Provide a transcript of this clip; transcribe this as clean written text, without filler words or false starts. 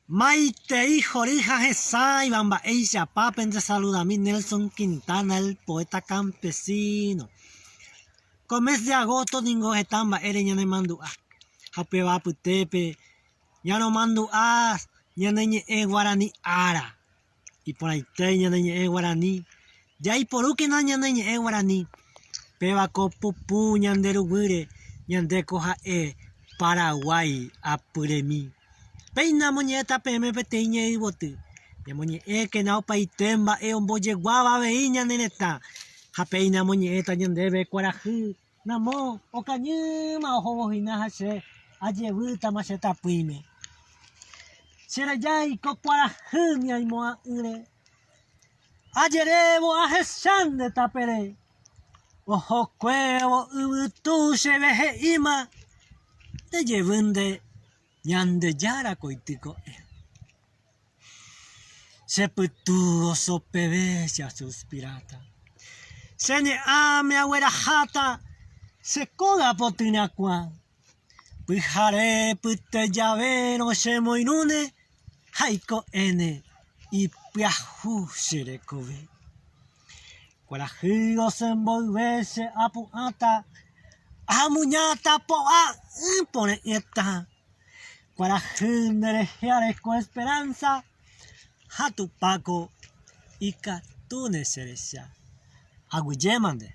Maite y Jorija Gesay, Bamba Eisha Papen te saluda a mí Nelson Quintana, el poeta campesino. Con mes de agosto ningo getamba ereñane mandua. Japeba putepe, ya no mandua, ya neñe guaraní ara. Y por ahí te ñaneñe guaraní. Ya y por uke na ñaneñe guaraní. Peba copupu ñanderuguire, ñandecoja Paraguay apuremi. Peina moñeta peme peteñe y bote. Ya moñe que na paitemba omboye guava veiña neneta. Ja peina moñeta ñandebe cuarají. Namo ocañima ojobojina hache. Ayebuta macheta puime. Serayay co cuarají mi aimoa ure. Ayerebo ajeshan de tapere. Ojo cuevo ubutu se veje ima. Te llevunde. Ñande yara coitico se putuo sopebella suspirata se ne ame agüera jata se coga potinacua pujare pute llavero se moinune haiko ene y piaju se recobe cuarajigo se envolvese apuata amuñata poa pone esta para generar con esperanza, a tu paco y catune seresha. Aguyemande.